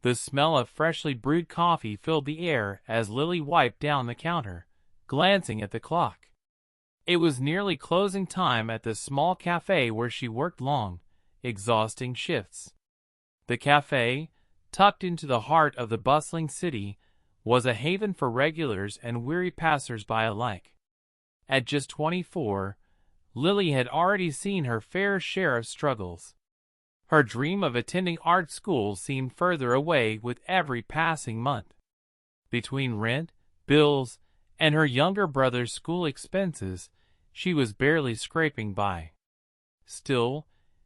The smell of freshly brewed coffee filled the air as Lily wiped down the counter, glancing at the clock. It was nearly closing time at the small cafe where she worked long, exhausting shifts. The cafe, tucked into the heart of the bustling city, was a haven for regulars and weary passers-by alike. At just 24, Lily had already seen her fair share of struggles. Her dream of attending art school seemed further away with every passing month. Between rent, bills, and her younger brother's school expenses, she was barely scraping by. Still,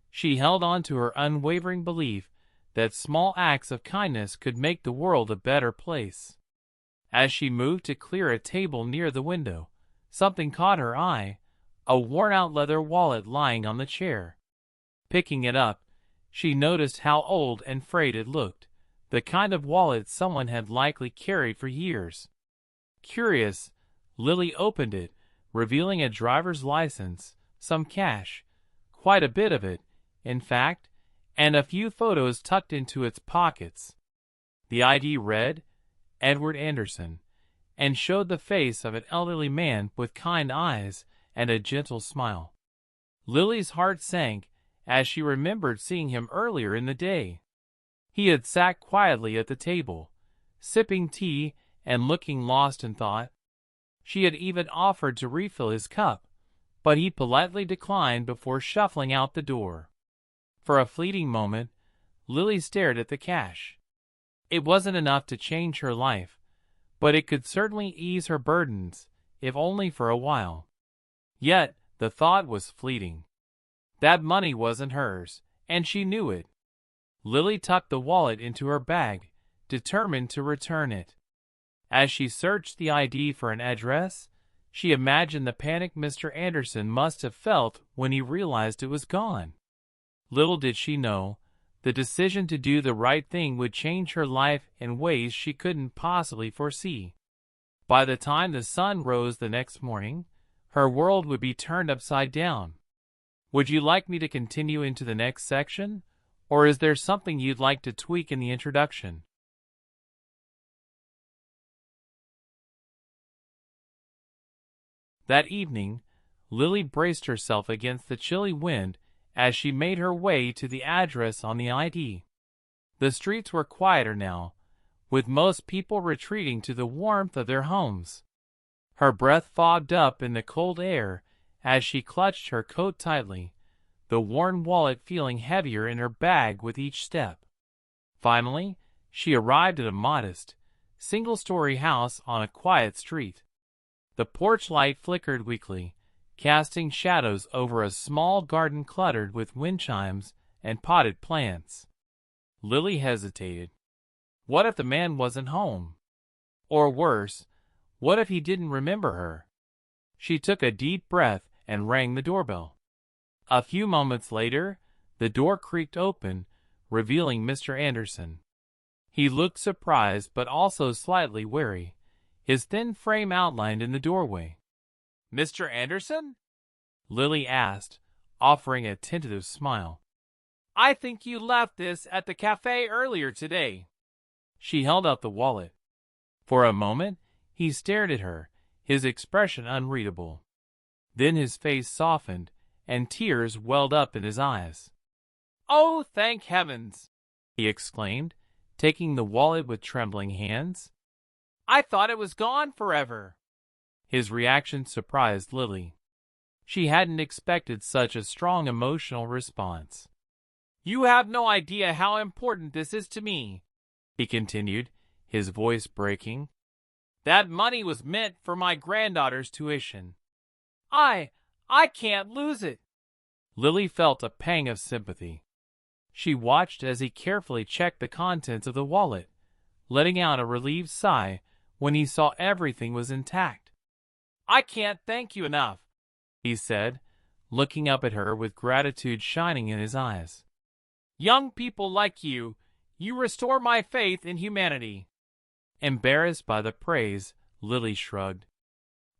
she held on to her unwavering belief that small acts of kindness could make the world a better place. As she moved to clear a table near the window, something caught her eye, a worn-out leather wallet lying on the chair. Picking it up, she noticed how old and frayed it looked, the kind of wallet someone had likely carried for years. Curious, Lily opened it, revealing a driver's license, some cash, quite a bit of it, in fact, and a few photos tucked into its pockets. The ID read, Edward Anderson, and showed the face of an elderly man with kind eyes and a gentle smile. Lily's heart sank as she remembered seeing him earlier in the day. He had sat quietly at the table, sipping tea and looking lost in thought. She had even offered to refill his cup, but he politely declined before shuffling out the door. For a fleeting moment, Lily stared at the cash. It wasn't enough to change her life, but it could certainly ease her burdens, if only for a while. Yet, the thought was fleeting. That money wasn't hers, and she knew it. Lily tucked the wallet into her bag, determined to return it. As she searched the ID for an address, she imagined the panic Mr. Anderson must have felt when he realized it was gone. Little did she know, the decision to do the right thing would change her life in ways she couldn't possibly foresee. By the time the sun rose the next morning, her world would be turned upside down. Would you like me to continue into the next section, or is there something you'd like to tweak in the introduction? That evening, Lily braced herself against the chilly wind as she made her way to the address on the ID. The streets were quieter now, with most people retreating to the warmth of their homes. Her breath fogged up in the cold air as she clutched her coat tightly, the worn wallet feeling heavier in her bag with each step. Finally, she arrived at a modest, single-story house on a quiet street. The porch light flickered weakly, casting shadows over a small garden cluttered with wind chimes and potted plants. Lily hesitated. What if the man wasn't home? Or worse, what if he didn't remember her? She took a deep breath and rang the doorbell. A few moments later, the door creaked open, revealing Mr. Anderson. He looked surprised but also slightly wary, his thin frame outlined in the doorway. "Mr. Anderson?" Lily asked, offering a tentative smile. "I think you left this at the cafe earlier today." She held out the wallet. For a moment, he stared at her, his expression unreadable. Then his face softened, and tears welled up in his eyes. "Oh, thank heavens!" he exclaimed, taking the wallet with trembling hands. "I thought it was gone forever." His reaction surprised Lily. She hadn't expected such a strong emotional response. "You have no idea how important this is to me," he continued, his voice breaking. "That money was meant for my granddaughter's tuition. I can't lose it." Lily felt a pang of sympathy. She watched as he carefully checked the contents of the wallet, letting out a relieved sigh when he saw everything was intact. "I can't thank you enough," he said, looking up at her with gratitude shining in his eyes. "Young people like you restore my faith in humanity." Embarrassed by the praise, Lily shrugged.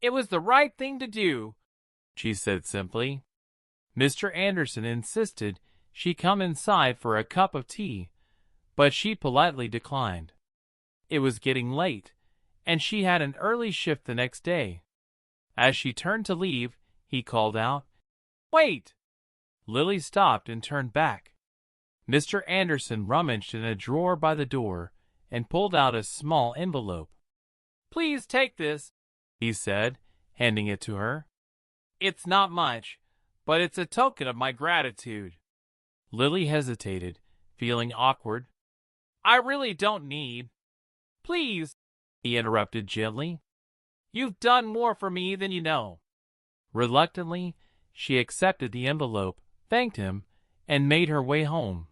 "It was the right thing to do," she said simply. Mr. Anderson insisted she come inside for a cup of tea, but she politely declined. It was getting late, and she had an early shift the next day. As she turned to leave, he called out, "Wait!" Lily stopped and turned back. Mr. Anderson rummaged in a drawer by the door and pulled out a small envelope. "Please take this," he said, handing it to her. "It's not much, but it's a token of my gratitude." Lily hesitated, feeling awkward. "I really don't need—" "Please," he interrupted gently. "You've done more for me than you know." Reluctantly, she accepted the envelope, thanked him, and made her way home.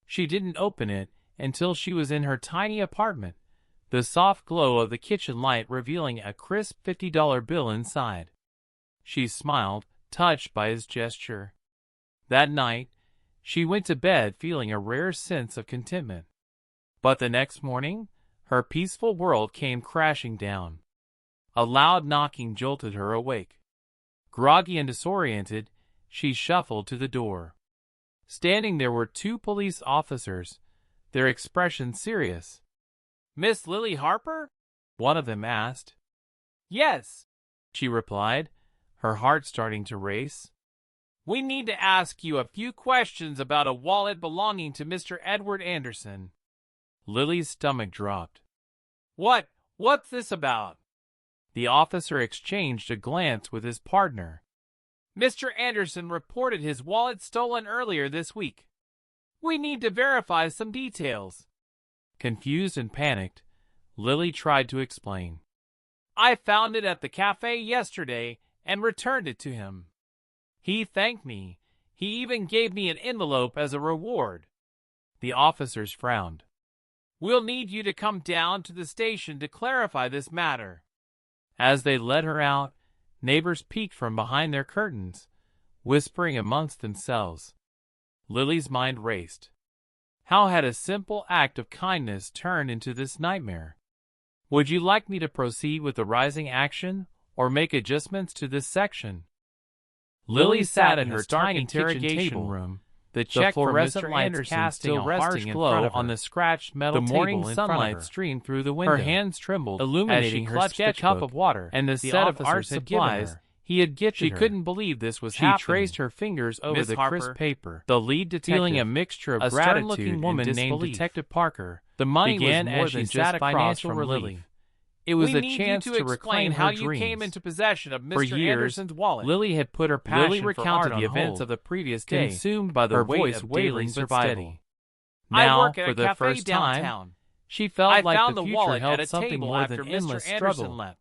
She didn't open it until she was in her tiny apartment, the soft glow of the kitchen light revealing a crisp $50 bill inside. She smiled, touched by his gesture. That night, she went to bed feeling a rare sense of contentment. But the next morning, her peaceful world came crashing down. A loud knocking jolted her awake. Groggy and disoriented, she shuffled to the door. Standing there were two police officers, their expressions serious. "Miss Lily Harper?" one of them asked. "Yes," she replied, her heart starting to race. "We need to ask you a few questions about a wallet belonging to Mr. Edward Anderson." Lily's stomach dropped. What's this about?" The officer exchanged a glance with his partner. "Mr. Anderson reported his wallet stolen earlier this week. We need to verify some details." Confused and panicked, Lily tried to explain. "I found it at the cafe yesterday and returned it to him. He thanked me. He even gave me an envelope as a reward." The officers frowned. "We'll need you to come down to the station to clarify this matter." As they led her out, neighbors peeked from behind their curtains, whispering amongst themselves. Lily's mind raced. How had a simple act of kindness turned into this nightmare? "Would you like me to proceed with the rising action or make adjustments to this section?" Lily sat in her tiny interrogation room, the check fluorescent from Mr. Anderson still resting in front of her. On the scratched metal table in front of her. The morning sunlight streamed through the window. Her hands trembled, illuminating her sketchbook, a cup of water, and the set of art supplies he had gifted her. She couldn't believe this was happening. She traced her fingers over the crisp paper. The lead detective, feeling a mixture of gratitude and disbelief. A stern-looking woman named Detective Parker, the money began was more as than she just financial relief. It was a chance to reclaim her dreams. We need you to explain how you came into possession of Mr. Anderson's wallet. Lily had put her passion recounted the events of the previous day, consumed by the weight of daily survival. Now, for the first time, she felt like the future held something more than endless struggle.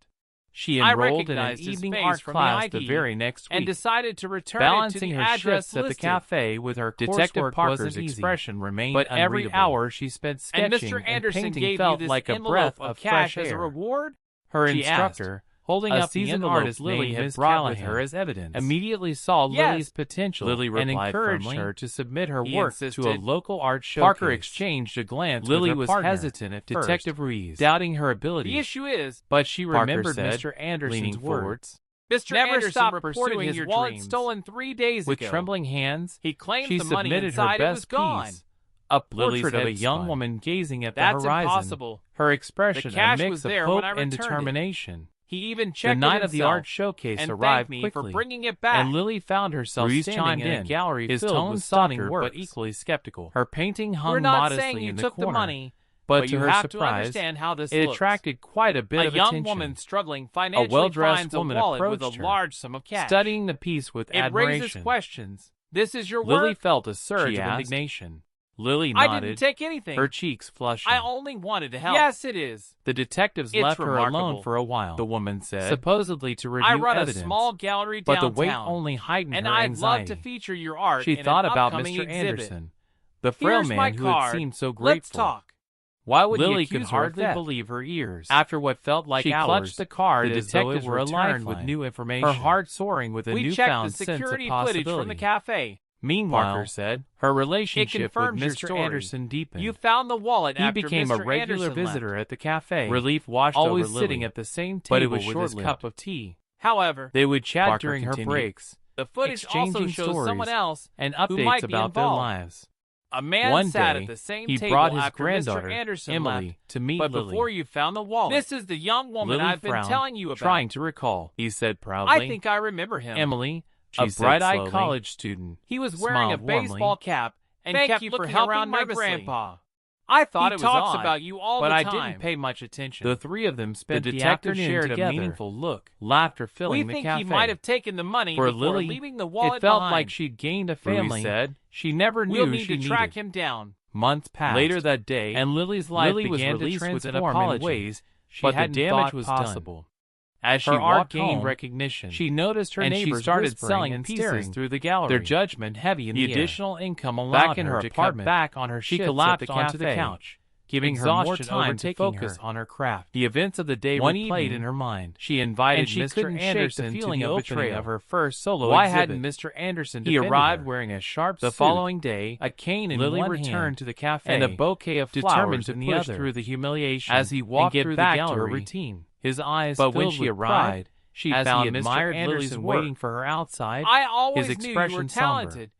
She enrolled in an evening art class the very next week, and decided to return balancing her shifts at the cafe with her Detective Parker's expression remained but every hour she spent sketching and painting felt like a breath of fresh air. As a reward? Her instructor, holding up the envelope Lily had brought with her as evidence, immediately saw Lily's potential and encouraged her to submit her work to a local art showcase. Parker exchanged a glance Lily with her partner, was hesitant at first, Detective Reeves, doubting her ability. "The issue is," but she remembered Mr. Anderson's words. "Mr. Anderson reported his wallet stolen 3 days ago." With trembling hands, he claimed the money inside it was gone. A portrait of a young woman gazing at the horizon. "That's impossible." Her expression a mix of hope and determination. He even checked the night of the art showcase arrived quickly, for bringing it back. And Lily found herself standing in a gallery filled with stunning work, but equally skeptical. Her painting hung modestly in the corner, but to her surprise, it attracted quite a bit of attention. A young woman struggling financially, a well-dressed woman approached with a large sum of cash, studying the piece with admiration. It raises questions. "This is your work?" Lily felt a surge of indignation. Lily nodded. "I didn't take anything." Her cheeks flushing. "I only wanted to help." "Yes, it is." The detectives left her alone for a while, the woman said, supposedly to review evidence. "I run a small gallery downtown, but the wait only heightened her anxiety. And I'd love to feature your art She thought about Mr. Anderson, the frail man who had seemed so grateful. Let's talk. Why would Lily could hardly believe her ears. After what felt like hours, she clutched the card as though it were a lifeline, with new information, her heart soaring with a newfound sense of possibility. "We checked the security footage from the cafe." Meanwhile, Parker said, her relationship with Mr. Anderson deepened. "You found the wallet after Mr. Anderson left." He became a regular visitor at the cafe. Relief washed over Lily, always sitting at the same table with his cup of tea. However, they would chat Parker during continued. Her breaks, the footage also shows someone else and updates about their lives. A man One sat day, at the same he table brought his after granddaughter, Mr. Anderson Emily, left. to meet But Lily. before you found the wallet, this is the young woman Lily I've been frowned, telling you about. trying to recall. He said proudly, I think I remember him. Emily, she a said bright-eyed slowly. college student. He was wearing a smiled baseball warmly. cap and Thank kept you looking for helping around my nervously. grandpa. I thought He it was talks odd, about you all but the I time. didn't pay much attention. The three of them spent the the detective afternoon shared together, a meaningful look. laughter filling We the think cafe. he might have taken the money For before Lily, leaving the wallet it felt behind. like she'd gained a Rui family said. she never knew We'll need she to track needed. him down. Months passed. Later that day, and Lily's life Lily was began to released with an transform apology, in ways she but the hadn't damage thought was possible. done. As she Her art walked gained home, recognition. she noticed her and neighbors she started whispering selling and pieces staring through the gallery. their judgment heavy in the the air. additional income allowed Back in her her to apartment, cut back on her she shifts collapsed at the onto the cafe, couch, giving her more exhaustion time to overtaking focus her. on her craft. The events of the day One replayed evening, in her mind. She invited And she Mr. couldn't shake the Anderson feeling to the of opening betrayal. of her first solo Why exhibit. hadn't Mr. Anderson He defended arrived her? wearing a sharp The suit, following day, a cane in Lily one returned hand, to the cafe and a bouquet of determined flowers to in the push other. through the humiliation As he walked and get through back the to her gallery, routine. his eyes But filled when she with arrived, pride, she as found he Mr. admired Anderson Lily's work, waiting for her outside. I always his knew you expression were somber. talented,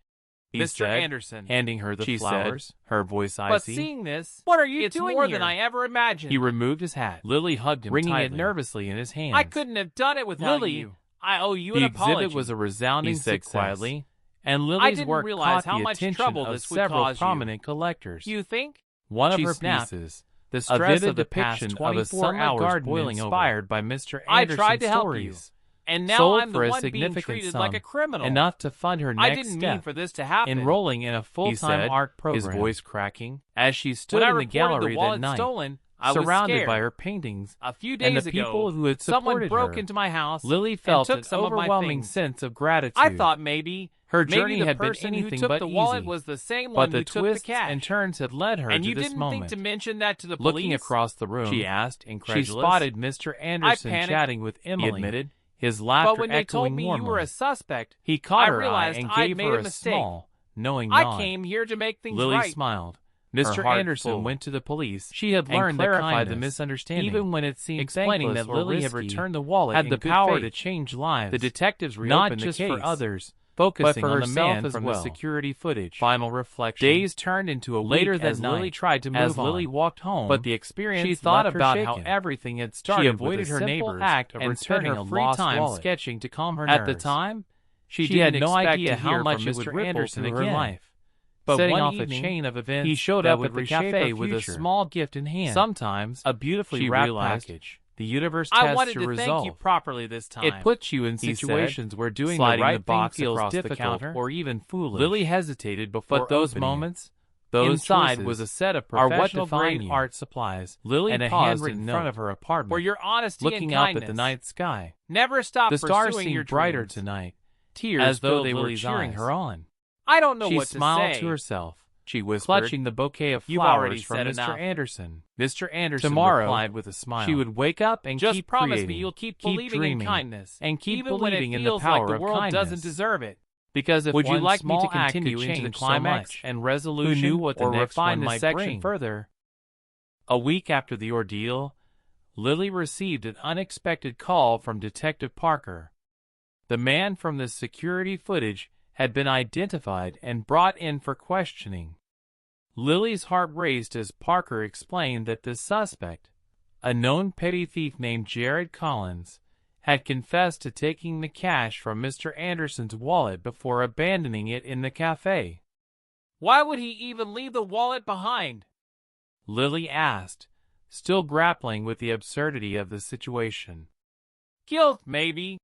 He Mr. said, Anderson. handing her the She flowers, said, her voice But icy. seeing this, what are you It's doing more here? than I ever imagined. He removed his hat. Lily hugged him wringing tightly, it nervously in his hands. I couldn't have done it without Lily, you. I owe you The an exhibit apology. was a resounding he said success, quietly, and I Lily's didn't work realize caught how the much attention trouble of this would several cause you. prominent collectors. You think? One of She her snapped. pieces, the A stress vivid of the past depiction 24 of a sunlit hours garden boiling inspired over, by Mr. I Anderson's tried to help you, stories, and now sold I'm for the a one being significant treated sum, like a criminal. enough to fund her I next didn't step, mean for this to happen. enrolling in a full-time said, art program. his voice cracking. As she stood When I in the reported gallery the wallet that night, stolen, I was surrounded scared. by her paintings A few and days the ago, people who had someone supported broke her, into my house Lily and felt took an some of my overwhelming things. sense of gratitude. I thought maybe her maybe journey the had been person anything who took but the wallet easy, was the same but one the who took twists the cash. and turns had led her and to you this didn't moment. think to mention that to the police? Looking across the room, She asked, she incredulous. spotted Mr. Anderson panicked. chatting with Emily. He admitted. His laughter But when they told echoing me warmly. you were a suspect, He caught I her eye realized and I'd gave made her a mistake. small, knowing I nod. came here to make things Lily right. smiled. Her Mr. heart Anderson full. went to the police. She had and learned to clarified clarify the the misunderstanding, even when it seemed explaining thankless that or Lily had risky, returned the wallet had in the good power faith. to change lives. The detectives not reopened just the case, for others, but focusing for on the herself man as from well. the security footage. Final reflection. Days turned into a Later week that as night, Lily tried to move as on. Lily walked home, but the experience she thought left her about how shaken. everything had started. She with avoided a her simple neighbors act of and spent returning her a free lost time wallet. sketching to calm her At the nerves. time, she didn't had no expect idea to how hear much from it would Mr. ripple Anderson through her again. life. But Setting one off evening, a chain of events he showed that up would at the reshape cafe her with a future. small gift in hand. Sometimes a beautifully she wrapped realized package. The universe I tests wanted your to resolve. thank you properly this time. It puts you in he situations said, where doing the sliding right the box thing feels across the difficult counter. or even foolish. Lily hesitated before but those opening it. moments, those Inside choices was a set of are what professional define grade you. art supplies Lily and a paused handwritten in note front of her apartment, for your honesty looking and up kindness. at the night sky. Never stop The stars pursuing your seemed brighter dreams. tonight, tears as though filled they were Lily's cheering eyes. her on. I don't know She what smiled to say. to herself. She whispered, Clutching the bouquet of You've already flowers from said Mr. enough. Anderson. Mr. Anderson Tomorrow, replied with a smile. She would wake up and Just keep promise creating, me you'll keep keep believing dreaming, in kindness, and keep even when it believing in the feels power like the of world kindness. doesn't deserve it. Because if Would you one like me to small act continue could into change the so climax much, and who resolution knew what the or next refine one the might section bring? further? A week after the ordeal, Lily received an unexpected call from Detective Parker. The man from the security footage had been identified and brought in for questioning. Lily's heart raced as Parker explained that the suspect, a known petty thief named Jared Collins, had confessed to taking the cash from Mr. Anderson's wallet before abandoning it in the cafe. Why would he even leave the wallet behind? Lily asked, still grappling with the absurdity of the situation. Guilt, maybe.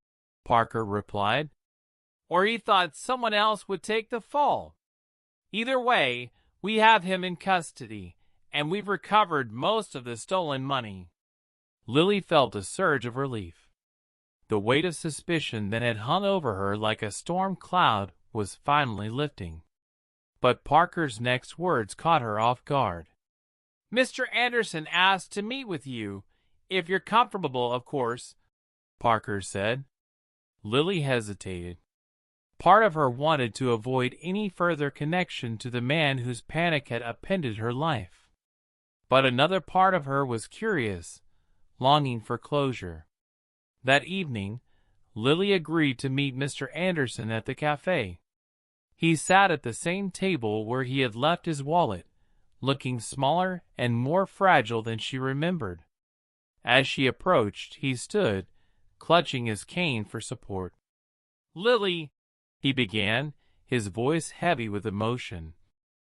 Parker replied. Or he thought someone else would take the fall. Either way, we have him in custody, and we've recovered most of the stolen money. Lily felt a surge of relief. The weight of suspicion that had hung over her like a storm cloud was finally lifting. But Parker's next words caught her off guard. Mr. Anderson asked to meet with you, if you're comfortable, of course, Parker said. Lily hesitated. Part of her wanted to avoid any further connection to the man whose panic had upended her life. But another part of her was curious, longing for closure. That evening, Lily agreed to meet Mr. Anderson at the cafe. He sat at the same table where he had left his wallet, looking smaller and more fragile than she remembered. As she approached, he stood, clutching his cane for support. "Lily," he began, his voice heavy with emotion.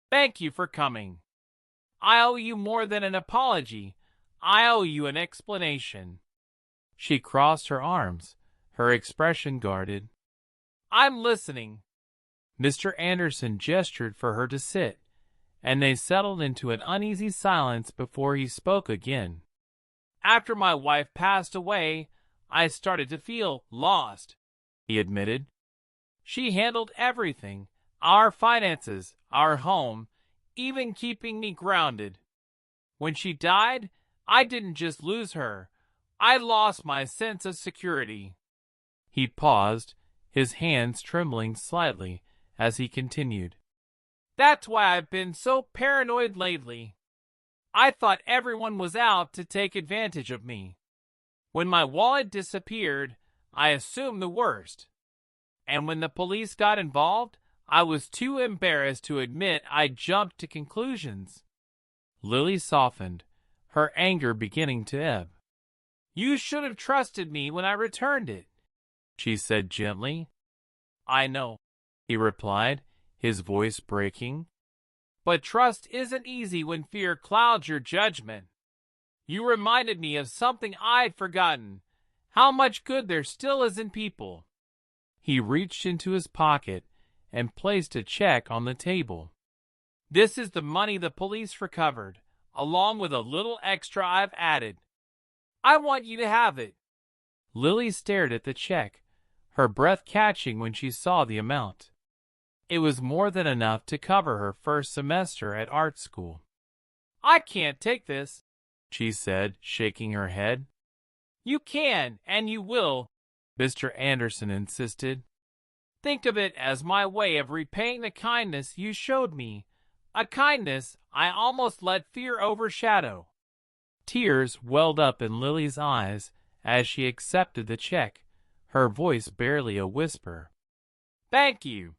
"Thank you for coming. I owe you more than an apology. I owe you an explanation." She crossed her arms, her expression guarded. "I'm listening." Mr. Anderson gestured for her to sit, and they settled into an uneasy silence before he spoke again. "After my wife passed away, I started to feel lost," he admitted. "She handled everything, our finances, our home, even keeping me grounded. When she died, I didn't just lose her, I lost my sense of security." He paused, his hands trembling slightly as he continued. "That's why I've been so paranoid lately. I thought everyone was out to take advantage of me. When my wallet disappeared, I assumed the worst. And when the police got involved, I was too embarrassed to admit I jumped to conclusions." Lily softened, her anger beginning to ebb. "You should have trusted me when I returned it," she said gently. "I know," he replied, his voice breaking. "But trust isn't easy when fear clouds your judgment. You reminded me of something I'd forgotten, how much good there still is in people." He reached into his pocket and placed a check on the table. "This is the money the police recovered, along with a little extra I've added. I want you to have it." Lily stared at the check, her breath catching when she saw the amount. It was more than enough to cover her first semester at art school. "I can't take this," she said, shaking her head. "You can, and you will," Mr. Anderson insisted. "Think of it as my way of repaying the kindness you showed me, a kindness I almost let fear overshadow." Tears welled up in Lily's eyes as she accepted the check, her voice barely a whisper. "Thank you."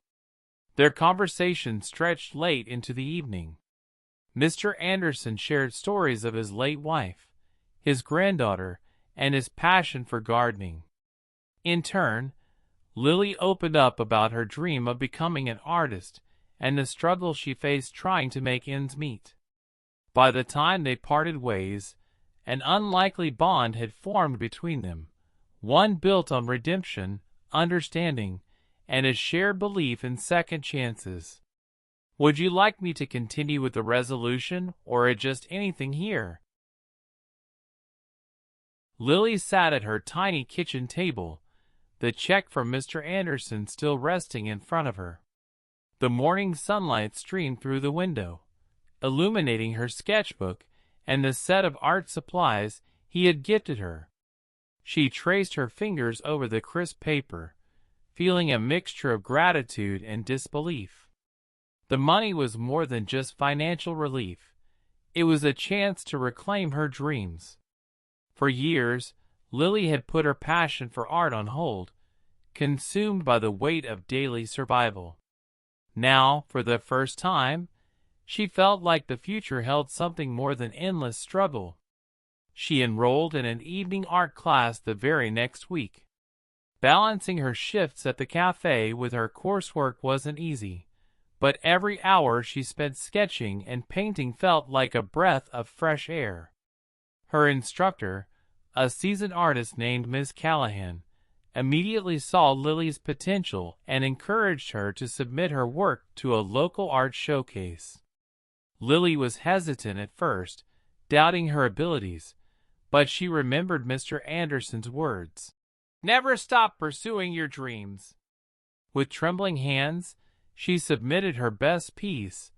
Their conversation stretched late into the evening. Mr. Anderson shared stories of his late wife, his granddaughter, and his passion for gardening. In turn, Lily opened up about her dream of becoming an artist and the struggle she faced trying to make ends meet. By the time they parted ways, an unlikely bond had formed between them, one built on redemption, understanding, and a shared belief in second chances. "Would you like me to continue with the resolution, or adjust anything here?" Lily sat at her tiny kitchen table, the check from Mr. Anderson still resting in front of her. The morning sunlight streamed through the window, illuminating her sketchbook and the set of art supplies he had gifted her. She traced her fingers over the crisp paper, feeling a mixture of gratitude and disbelief. The money was more than just financial relief. It was a chance to reclaim her dreams. For years, Lily had put her passion for art on hold, consumed by the weight of daily survival. Now, for the first time, she felt like the future held something more than endless struggle. She enrolled in an evening art class the very next week. Balancing her shifts at the cafe with her coursework wasn't easy, but every hour she spent sketching and painting felt like a breath of fresh air. Her instructor, a seasoned artist named Miss Callahan, immediately saw Lily's potential and encouraged her to submit her work to a local art showcase. Lily was hesitant at first, doubting her abilities, but she remembered Mr. Anderson's words. "Never stop pursuing your dreams." With trembling hands, she submitted her best piece,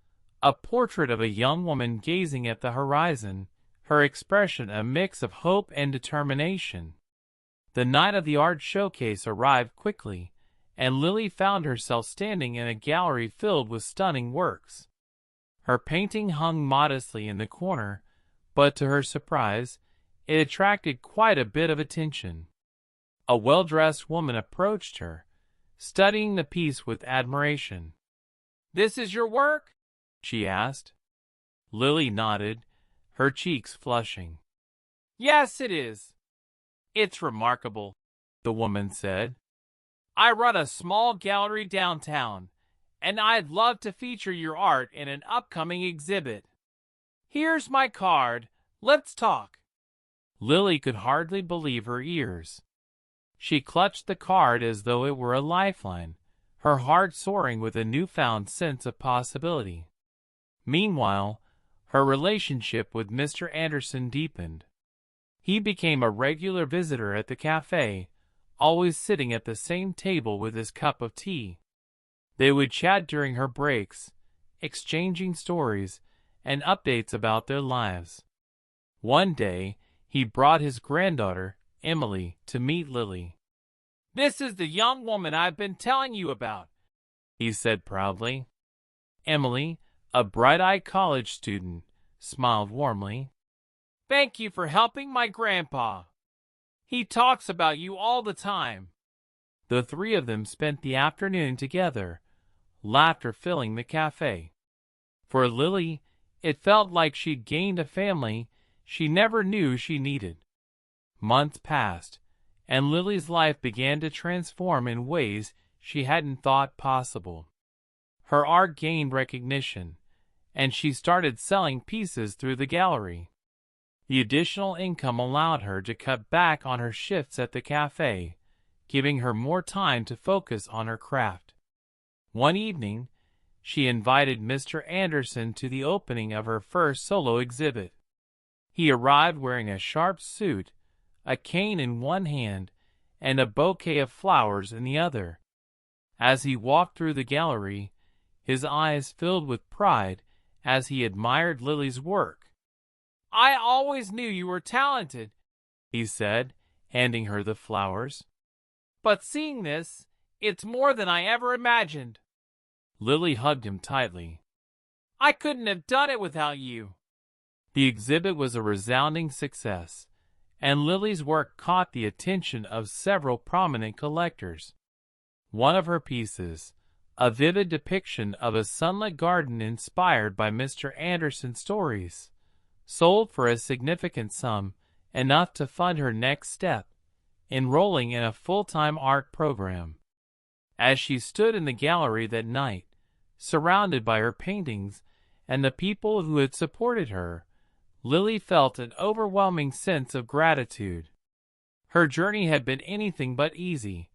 a portrait of a young woman gazing at the horizon, her expression a mix of hope and determination. The night of the art showcase arrived quickly, and Lily found herself standing in a gallery filled with stunning works. Her painting hung modestly in the corner, but to her surprise, it attracted quite a bit of attention. A well-dressed woman approached her, studying the piece with admiration. This is your work? she asked. Lily nodded, her cheeks flushing. Yes, it is. It's remarkable, the woman said. I run a small gallery downtown, and I'd love to feature your art in an upcoming exhibit. Here's my card. Let's talk. Lily could hardly believe her ears. She clutched the card as though it were a lifeline, her heart soaring with a newfound sense of possibility. Meanwhile, her relationship with Mr. Anderson deepened. He became a regular visitor at the cafe, always sitting at the same table with his cup of tea. They would chat during her breaks, exchanging stories and updates about their lives. One day, he brought his granddaughter, Emily, to meet Lily. This is the young woman I've been telling you about, he said proudly. Emily, a bright-eyed college student, smiled warmly. Thank you for helping my grandpa. He talks about you all the time. The three of them spent the afternoon together, laughter filling the cafe. For Lily, it felt like she'd gained a family she never knew she needed. Months passed, and Lily's life began to transform in ways she hadn't thought possible. Her art gained recognition, and she started selling pieces through the gallery. The additional income allowed her to cut back on her shifts at the cafe, giving her more time to focus on her craft. One evening, she invited Mr. Anderson to the opening of her first solo exhibit. He arrived wearing a sharp suit, a cane in one hand, and a bouquet of flowers in the other. As he walked through the gallery, his eyes filled with pride as he admired Lily's work. I always knew you were talented, he said, handing her the flowers. But seeing this, it's more than I ever imagined. Lily hugged him tightly. I couldn't have done it without you. The exhibit was a resounding success, and Lily's work caught the attention of several prominent collectors. One of her pieces, a vivid depiction of a sunlit garden inspired by Mr. Anderson's stories, sold for a significant sum, enough to fund her next step, enrolling in a full-time art program. As she stood in the gallery that night, surrounded by her paintings and the people who had supported her, Lily felt an overwhelming sense of gratitude. Her journey had been anything but easy,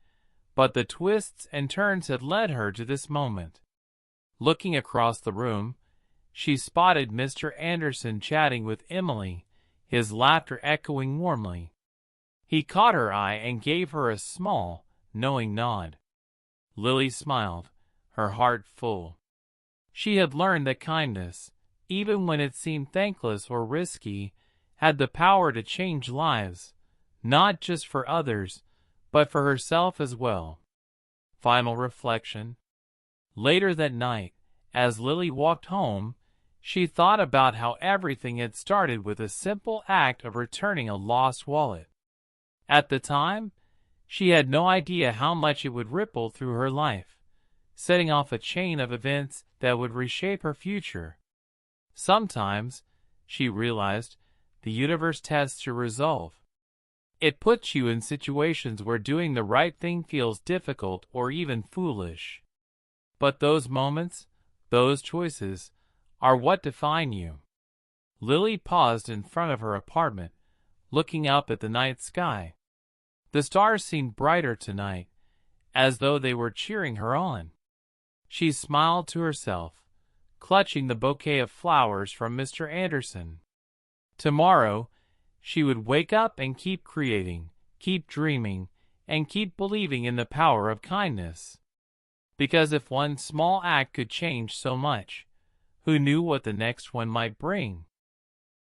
but the twists and turns had led her to this moment. Looking across the room, she spotted Mr. Anderson chatting with Emily, his laughter echoing warmly. He caught her eye and gave her a small, knowing nod. Lily smiled, her heart full. She had learned that kindness, even when it seemed thankless or risky, had the power to change lives, not just for others, but for herself as well. Final reflection. Later that night, as Lily walked home, she thought about how everything had started with a simple act of returning a lost wallet. At the time, she had no idea how much it would ripple through her life, setting off a chain of events that would reshape her future. Sometimes, she realized, the universe tests your resolve. It puts you in situations where doing the right thing feels difficult or even foolish. But those moments, those choices, are what define you. Lily paused in front of her apartment, looking up at the night sky. The stars seemed brighter tonight, as though they were cheering her on. She smiled to herself, clutching the bouquet of flowers from Mr. Anderson. Tomorrow, she would wake up and keep creating, keep dreaming, and keep believing in the power of kindness. Because if one small act could change so much, who knew what the next one might bring?